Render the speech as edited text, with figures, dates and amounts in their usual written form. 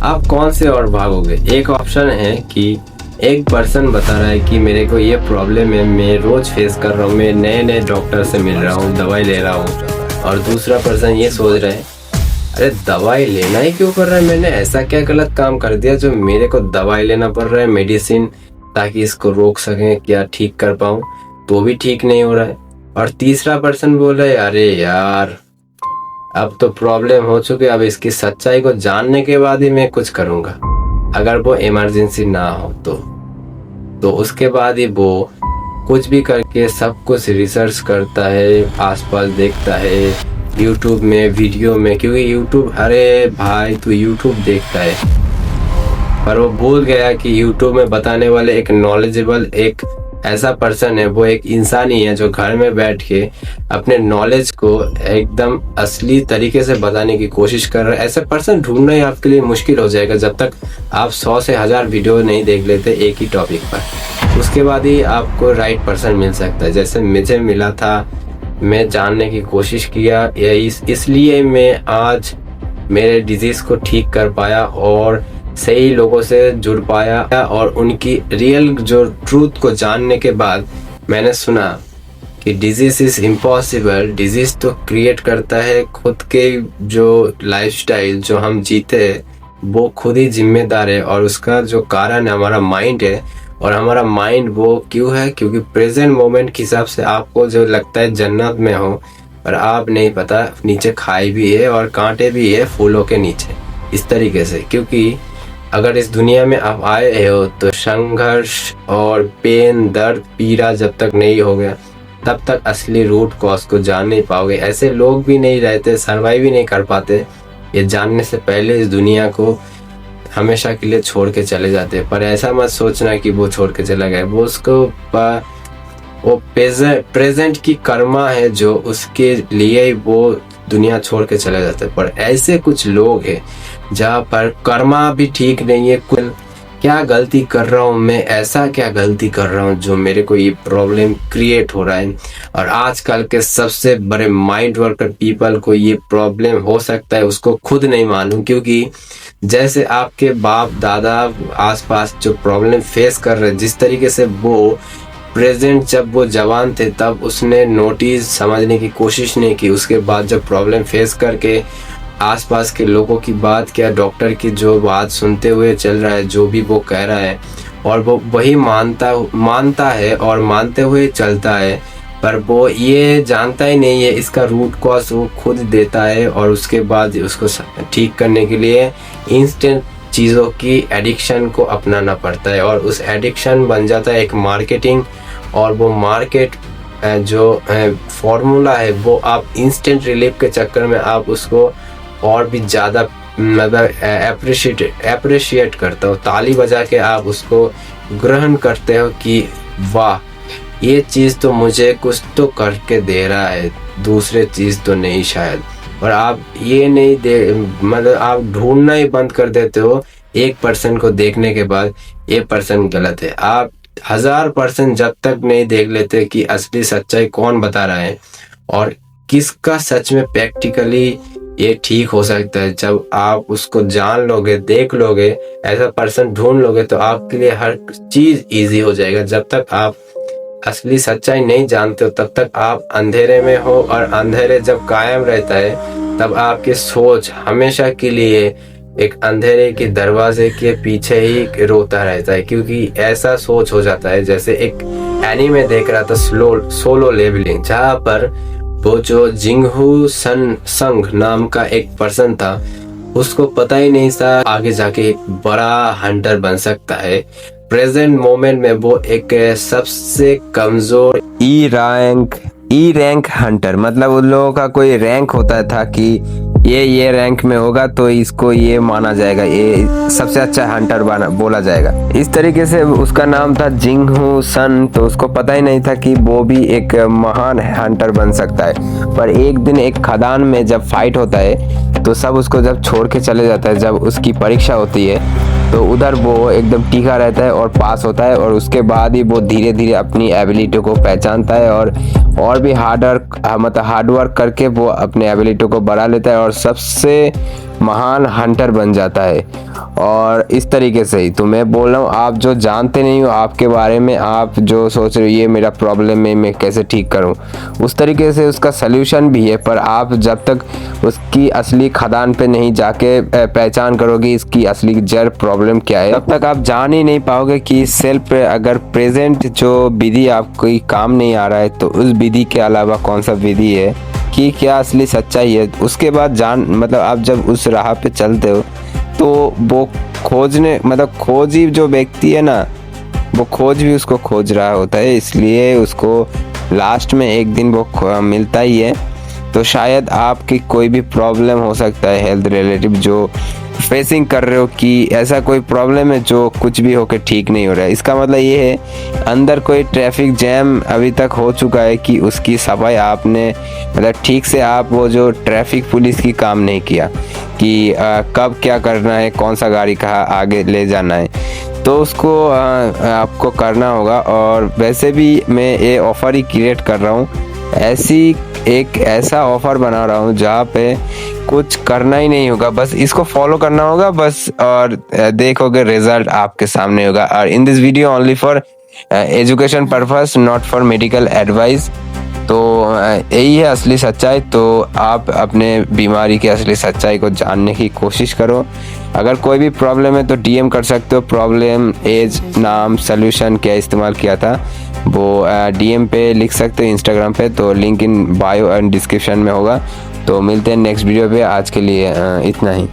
आप कौन से और भागोगे। एक ऑप्शन है कि एक पर्सन बता रहा है कि मेरे को ये प्रॉब्लम है, मैं रोज फेस कर रहा हूँ, मैं नए नए डॉक्टर से मिल रहा हूँ, दवाई ले रहा हूँ। और दूसरा पर्सन ये सोच रहा है, अरे दवाई लेना ही क्यों कर रहा है, मैंने ऐसा क्या गलत काम कर दिया जो मेरे को दवाई लेना पड़ रहा है, मेडिसिन, ताकि इसको रोक सकें, क्या ठीक कर पाऊँ, तो भी ठीक नहीं हो रहा है। और तीसरा पर्सन बोल रहा है, अरे यार अब तो प्रॉब्लम हो चुकी है, अब इसकी सच्चाई को जानने के बाद ही मैं कुछ करूँगा, अगर वो इमरजेंसी ना हो तो उसके बाद ही वो कुछ भी करके सब कुछ रिसर्च करता है, आसपास देखता है, यूट्यूब में वीडियो में, क्योंकि यूट्यूब, अरे भाई तू यूट्यूब देखता है, पर वो भूल गया कि यूट्यूब में बताने वाले एक नॉलेजेबल, एक ऐसा पर्सन है, वो एक इंसान ही है जो घर में बैठ के अपने नॉलेज को एकदम असली तरीके से बताने की कोशिश कर रहा है। ऐसा पर्सन ढूंढना ही आपके लिए मुश्किल हो जाएगा जब तक आप 100 से 1000 वीडियो नहीं देख लेते एक ही टॉपिक पर। उसके बाद ही आपको राइट पर्सन मिल सकता है, जैसे मुझे मिला था। मैं जानने की कोशिश किया, इसलिए मैं आज मेरे डिजीज़ को ठीक कर पाया और सही लोगों से जुड़ पाया। और उनकी रियल जो ट्रूथ को जानने के बाद मैंने सुना कि डिजीज़ इज़ इम्पॉसिबल, डिजीज़ तो क्रिएट करता है खुद के, जो लाइफस्टाइल जो हम जीते हैं वो खुद ही जिम्मेदार है, और उसका जो कारण हमारा माइंड है। और हमारा माइंड वो क्यों है, क्योंकि प्रेजेंट मोमेंट के हिसाब से आपको जो लगता है जन्नत में हो, पर आप नहीं पता नीचे खाई भी है और कांटे भी है फूलों के नीचे, इस तरीके से। क्योंकि अगर इस दुनिया में आप आए हो तो संघर्ष और पेन, दर्द, पीड़ा जब तक नहीं हो गया तब तक असली रूट कॉज को जान नहीं पाओगे। ऐसे लोग भी नहीं रहते, सर्वाइव भी नहीं कर पाते, ये जानने से पहले इस दुनिया को हमेशा के लिए छोड़ के चले जाते। पर ऐसा मत सोचना कि वो छोड़ के चला गया, वो उसको वो प्रेजेंट की कर्मा है जो उसके लिए वो दुनिया छोड़ के चले जाते। पर ऐसे कुछ लोग हैं जहाँ पर कर्मा भी ठीक नहीं है, कुल क्या गलती कर रहा हूँ मैं, ऐसा क्या गलती कर रहा हूँ जो मेरे को ये प्रॉब्लम क्रिएट हो रहा है। और आजकल के सबसे बड़े माइंड वर्कर पीपल को ये प्रॉब्लम हो सकता है उसको खुद नहीं मालूम, क्योंकि जैसे आपके बाप दादा आसपास जो प्रॉब्लम फेस कर रहे, जिस तरीके से वो प्रेजेंट जब वो जवान थे तब उसने नोटिस समझने की कोशिश नहीं की, उसके बाद जब प्रॉब्लम फेस करके आसपास के लोगों की बात क्या, डॉक्टर की जो बात सुनते हुए चल रहा है, जो भी वो कह रहा है और वो वही मानता है और मानते हुए चलता है, पर वो ये जानता ही नहीं है इसका रूट कॉज वो खुद देता है। और उसके बाद उसको ठीक करने के लिए इंस्टेंट चीज़ों की एडिक्शन को अपनाना पड़ता है, और उस एडिक्शन बन जाता है एक मार्केटिंग। और वो मार्केट जो फॉर्मूला है वो आप इंस्टेंट रिलीफ के चक्कर में आप उसको और भी ज़्यादा मतलब अप्रिशिएट करते हो, ताली बजा के आप उसको ग्रहण करते हो कि वाह ये चीज़ तो मुझे कुछ तो करके दे रहा है, दूसरे चीज़ तो नहीं शायद। और आप ये नहीं मतलब आप ढूंढना ही बंद कर देते हो एक पर्सन को देखने के बाद, ये पर्सन गलत है। आप 1000% जब तक नहीं देख लेते कि असली सच्चाई कौन बता रहा है और किसका सच में प्रैक्टिकली ये ठीक हो सकता है, जब आप उसको जान लोगे, देख लोगे, ऐसा पर्सन ढूंढ लोगे तो आपके लिए हर चीज़ ईजी हो जाएगा। जब तक आप असली सच्चाई नहीं जानते हो तब तक आप अंधेरे में हो, और अंधेरे जब कायम रहता है तब आपकी सोच हमेशा के लिए एक अंधेरे के दरवाजे के पीछे ही रोता रहता है, क्योंकि ऐसा सोच हो जाता है। जैसे एक एनीमे देख रहा था सोलो लेवलिंग, जहाँ पर वो जो जिंगहू संग नाम का एक पर्सन था, उसको पता ही नहीं था आगे जाके एक बड़ा हंटर बन सकता है। प्रेजेंट मोमेंट में वो एक सबसे कमजोर ई रैंक हंटर, मतलब उन लोगों का कोई रैंक होता था कि ये रैंक में होगा तो इसको ये माना जाएगा, ये सबसे अच्छा हंटर बोला जाएगा। इस तरीके से उसका नाम था जिंगहू सन। तो उसको पता ही नहीं था कि वो भी एक महान हंटर बन सकता है। पर एक दिन एक खदान में जब फाइट होता है तो सब उसको जब छोड़ के चले जाता है, जब उसकी परीक्षा होती है तो उधर वो एकदम टीका रहता है और पास होता है। और उसके बाद ही वो धीरे धीरे अपनी एबिलिटी को पहचानता है और भी हार्ड वर्क करके वो अपने एबिलिटी को बढ़ा लेता है। और सबसे महान हंटर बन जाता है। और इस तरीके से ही तो मैं बोल रहा हूँ, आप जो जानते नहीं हो आपके बारे में, आप जो सोच रहे हो ये मेरा प्रॉब्लम है मैं कैसे ठीक करूँ, उस तरीके से उसका सल्यूशन भी है। पर आप जब तक उसकी असली खदान पे नहीं जाके पहचान करोगे इसकी असली जड़ प्रॉब्लम क्या है, तब तक आप जान ही नहीं पाओगे कि सेल्फ अगर प्रेजेंट जो विधि आपको काम नहीं आ रहा है तो उस विधि के अलावा कौन सा विधि है कि क्या असली सच्चाई है। उसके बाद जान मतलब आप जब उस राह पे चलते हो तो वो खोजने मतलब खोजी जो व्यक्ति है ना, वो खोज भी उसको खोज रहा होता है, इसलिए उसको लास्ट में एक दिन वो मिलता ही है। तो शायद आपकी कोई भी प्रॉब्लम हो सकता है हेल्थ रिलेटिव जो फेसिंग कर रहे हो कि ऐसा कोई प्रॉब्लम है जो कुछ भी होकर ठीक नहीं हो रहा है। इसका मतलब ये है अंदर कोई ट्रैफिक जैम अभी तक हो चुका है कि उसकी सफाई आपने मतलब ठीक से आप वो जो ट्रैफिक पुलिस की काम नहीं किया कि कब क्या करना है, कौन सा गाड़ी कहाँ आगे ले जाना है, तो उसको आपको करना होगा। और वैसे भी मैं ये ऑफ़र ही क्रिएट कर रहा हूँ, एक ऐसा ऑफर बना रहा हूँ जहाँ पे कुछ करना ही नहीं होगा, बस इसको फॉलो करना होगा बस, और देखोगे रिजल्ट आपके सामने होगा। और in this video only for education purpose, not for medical advice. तो यही है असली सच्चाई। तो आप अपने बीमारी की असली सच्चाई को जानने की कोशिश करो। अगर कोई भी प्रॉब्लम है तो डीएम कर सकते हो, प्रॉब्लम, एज, नाम, सॉल्यूशन क्या इस्तेमाल किया था वो डीएम पे लिख सकते हो इंस्टाग्राम पे, तो link in bio and description में होगा। तो मिलते हैं नेक्स्ट वीडियो पे, आज के लिए इतना ही।